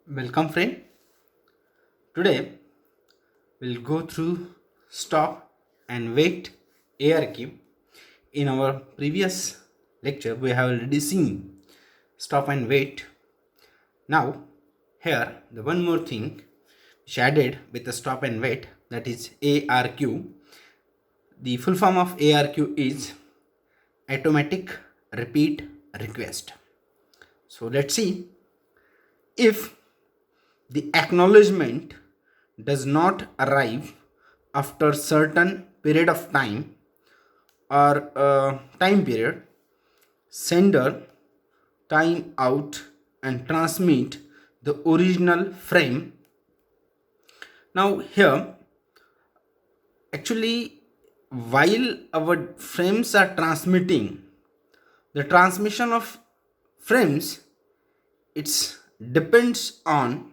Welcome friend. Today we'll go through stop and wait ARQ. In our previous lecture we have already seen stop and wait. Now here the one more thing which added with the stop and wait, that is ARQ. The full form of ARQ is automatic repeat request. So let's see, if the acknowledgement does not arrive after certain period of time or time period, sender time out and transmit the original frame. Now here actually, while our frames are transmitting, the transmission of frames, it's depends on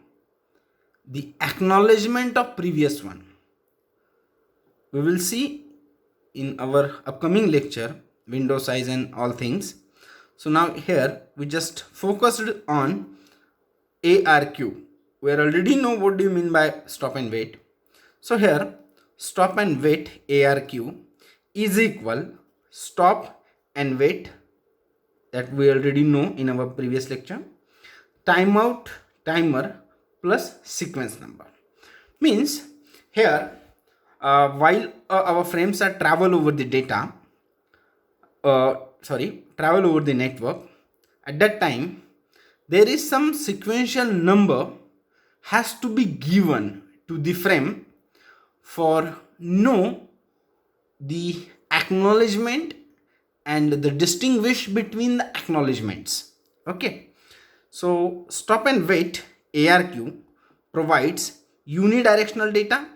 the acknowledgement of previous one. We will see in our upcoming lecture window size and all things. So now here we just focused on ARQ. We already know what do you mean by stop and wait. So here stop and wait ARQ is equal stop and wait, that we already know in our previous lecture, timeout timer plus sequence number. Means here while our frames are travel over the data, travel over the network, at that time there is some sequential number has to be given to the frame for know the acknowledgement and the distinguish between the acknowledgements. Okay, so stop and wait ARQ provides unidirectional data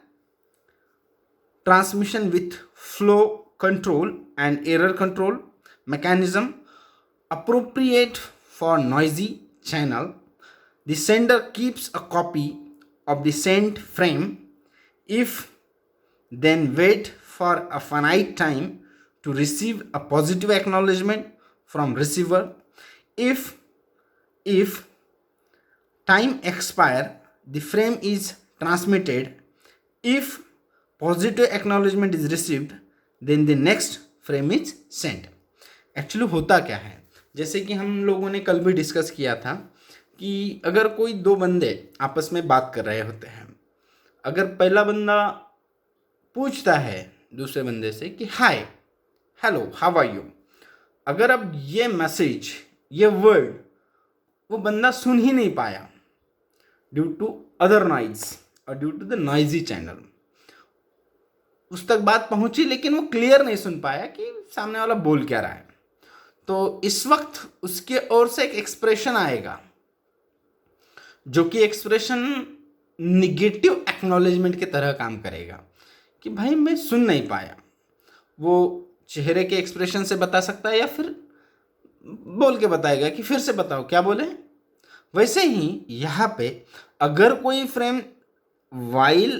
transmission with flow control and error control mechanism appropriate for noisy channel. The sender keeps a copy of the sent frame, if then wait for a finite time to receive a positive acknowledgement from receiver. If time expire, the frame is transmitted. If positive acknowledgement is received, then the next frame is sent. Actually होता क्या है, जैसे कि हम लोगों ने कल भी डिस्कस किया था कि अगर कोई दो बंदे आपस में बात कर रहे होते हैं, अगर पहला बंदा पूछता है दूसरे बंदे से कि hi hello how are you, अगर अब ये मैसेज ये वर्ड वो बंदा सुन ही नहीं पाया ड्यू टू अदर नॉइज और due to the noisy channel, उस तक बात पहुंची लेकिन वो क्लियर नहीं सुन पाया कि सामने वाला बोल क्या रहा है, तो इस वक्त उसके ओर से एक एक्सप्रेशन आएगा जो कि एक्सप्रेशन निगेटिव एक्नॉलेजमेंट की तरह काम करेगा कि भाई मैं सुन नहीं पाया। वो चेहरे के एक्सप्रेशन से बता सकता है या फिर बोल के बताएगा कि फिर से बताओ क्या बोले। वैसे ही यहाँ पे अगर कोई frame while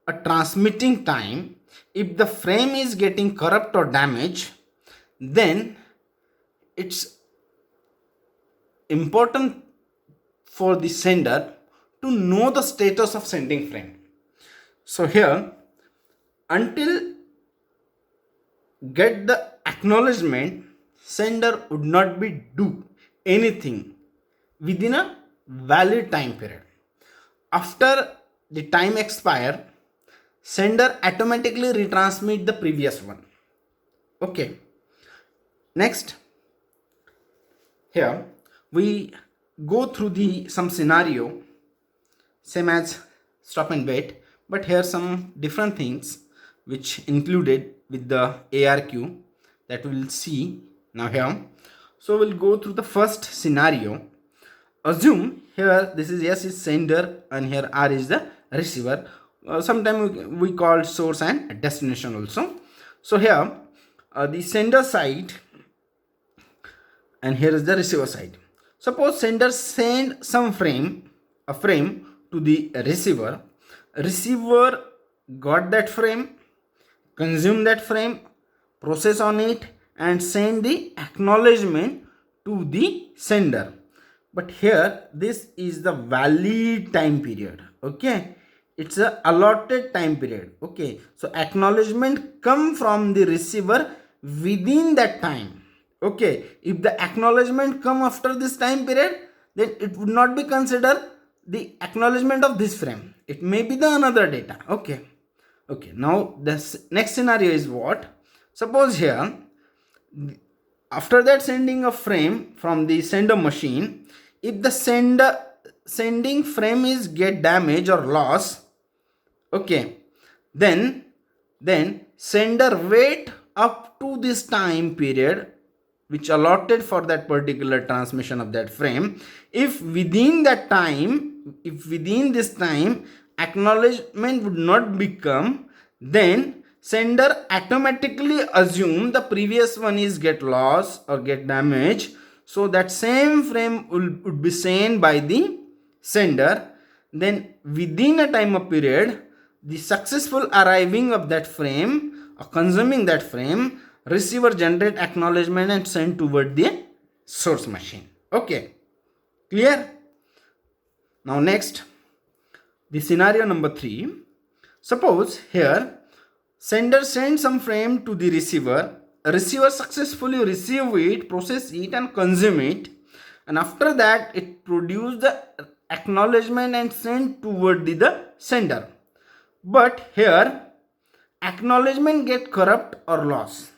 a transmitting time, if the frame is getting corrupt or damaged, then it's important for the sender to know the status of sending frame. So here, until get the acknowledgement, sender would not be do anything within a valid time period. After the time expire, sender automatically retransmit the previous one. Okay, next here we go through the some scenario same as stop and wait, but here some different things which included with the ARQ that we will see now here. So we'll go through the first scenario. Assume here this is S is sender and here R is the receiver. Sometimes we call source and destination also. So here the sender side and here is the receiver side. Suppose sender send some frame, a frame to the receiver. Receiver got that frame, consume that frame, process on it and send the acknowledgement to the sender. but here this is the valid time period. Okay, it's a allotted time period. Okay, so acknowledgement come from the receiver within that time. Okay, if the acknowledgement come after this time period, then it would not be considered the acknowledgement of this frame. It may be the another data. Okay, okay, now the next scenario is what? Suppose here, after that sending a frame from the sender machine, if the sending frame is get damaged or lost, okay, then sender wait up to this time period which allotted for that particular transmission of that frame. If within that time, if within this time acknowledgement would not become, then sender automatically assume the previous one is get lost or get damaged, so that same frame would be sent by the sender. Then within a time of period, the successful arriving of that frame or consuming that frame, receiver generate acknowledgement and send toward the source machine. Okay, clear? Now next, the scenario number 3. Suppose here sender sends some frame to the receiver, receiver successfully receive it, process it and consume it, and after that it produce the acknowledgement and send toward the sender. But here acknowledgement get corrupt or lost.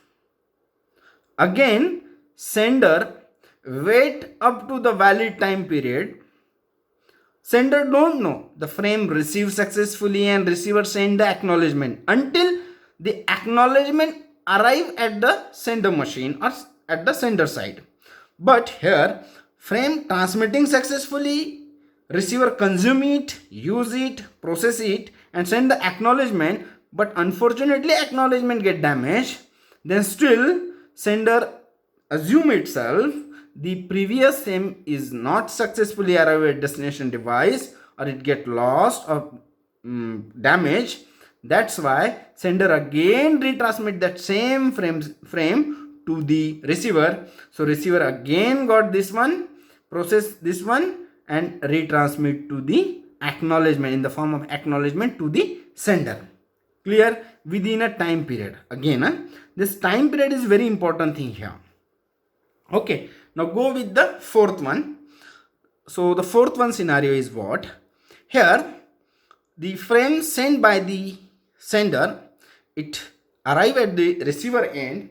Again sender wait up to the valid time period. Sender don't know the frame received successfully and receiver send the acknowledgement until the acknowledgement arrive at the sender machine or at the sender side. But here frame transmitting successfully, receiver consume it, use it, process it and send the acknowledgement, but unfortunately acknowledgement get damaged, then still sender assume itself the previous frame is not successfully arrived at destination device or it get lost or damaged. That's why sender again retransmit that same frame to the receiver. So receiver again got this one, process this one and retransmit to the acknowledgement in the form of acknowledgement to the sender. Clear? Within a time period. Again, this time period is very important thing here. Okay, now go with the fourth one. So the fourth one scenario is what? Here the frame sent by the sender, it arrive at the receiver end,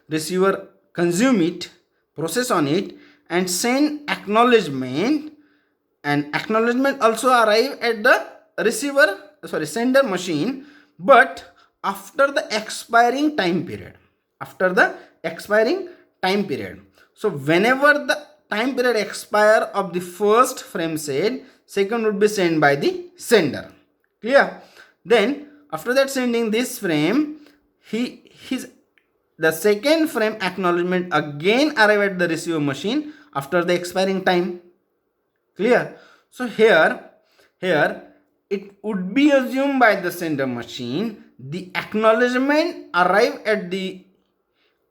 receiver consume it, process on it and send acknowledgement, and acknowledgement also arrive at the sender machine, but after the expiring time period. So whenever the time period expire of the first frame said, second would be sent by the sender. Clear? Then after that sending this frame, the second frame acknowledgement again arrive at the receiver machine after the expiring time. Clear? So here it would be assumed by the sender machine the acknowledgement arrive at the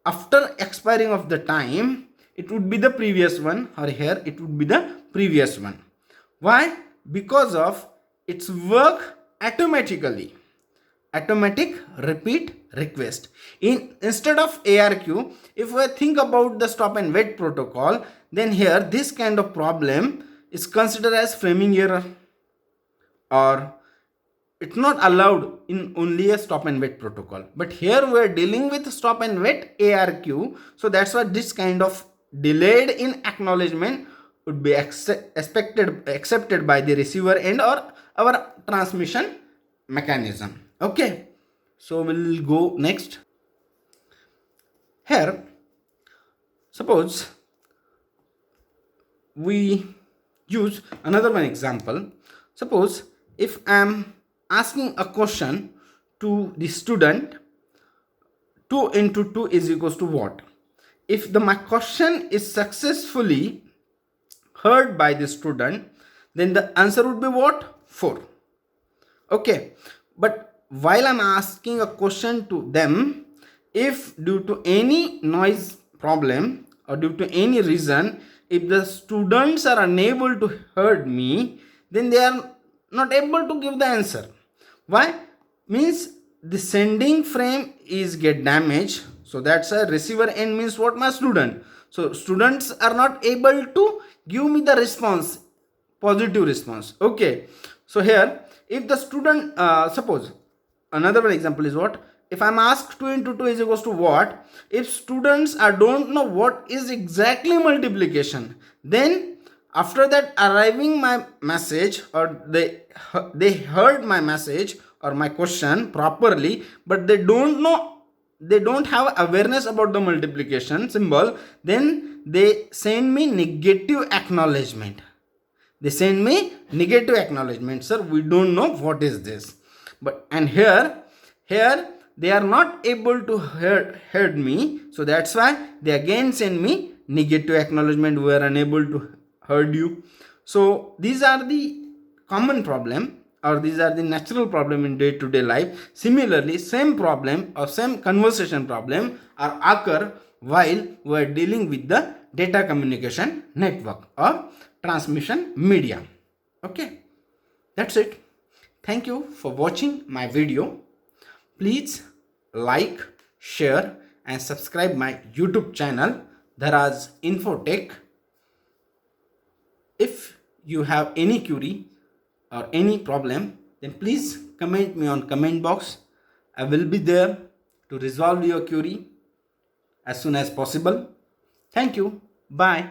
after expiring of the time, it would be the previous one, or here it would be the previous one. Why? Because of its work automatically. Automatic repeat request. Instead of ARQ, if we think about the stop and wait protocol, then here this kind of problem is considered as framing error, or it's not allowed in only a stop and wait protocol. But here we are dealing with stop and wait ARQ, so that's why this kind of delayed in acknowledgement would be accepted by the receiver end or our transmission mechanism. Okay, so we'll go next. Here suppose we use another one example. Suppose if I am asking a question to the student, 2 into 2 is equals to what? If my question is successfully heard by the student, then the answer would be what? 4. Okay, but while I'm asking a question to them, if due to any noise problem or due to any reason, if the students are unable to hear me, then they are not able to give the answer. Why? Means the sending frame is get damaged. So that's a receiver end means what? My student. So students are not able to give me the response, positive response. Okay. So here, if the student, suppose another one example is what? If I'm asked 2 into 2 is equals to what? If students don't know what is exactly multiplication, then after that arriving my message, or they heard my message or my question properly, but they don't know, they don't have awareness about the multiplication symbol, then they send me negative acknowledgement. They send me negative acknowledgement, sir, we don't know what is this. But and here they are not able to heard me, so that's why they again send me negative acknowledgement, we are unable to heard you. So these are the common problem, or these are the natural problem in day to day life. Similarly, same problem or same conversation problem are occur while we are dealing with the data communication network or transmission media. Okay, that's it. Thank you for watching my video. Please like, share and subscribe my YouTube channel Dharaz Infotech. If you have any query or any problem, then please comment me on comment box. I will be there to resolve your query as soon as possible. Thank you. Bye.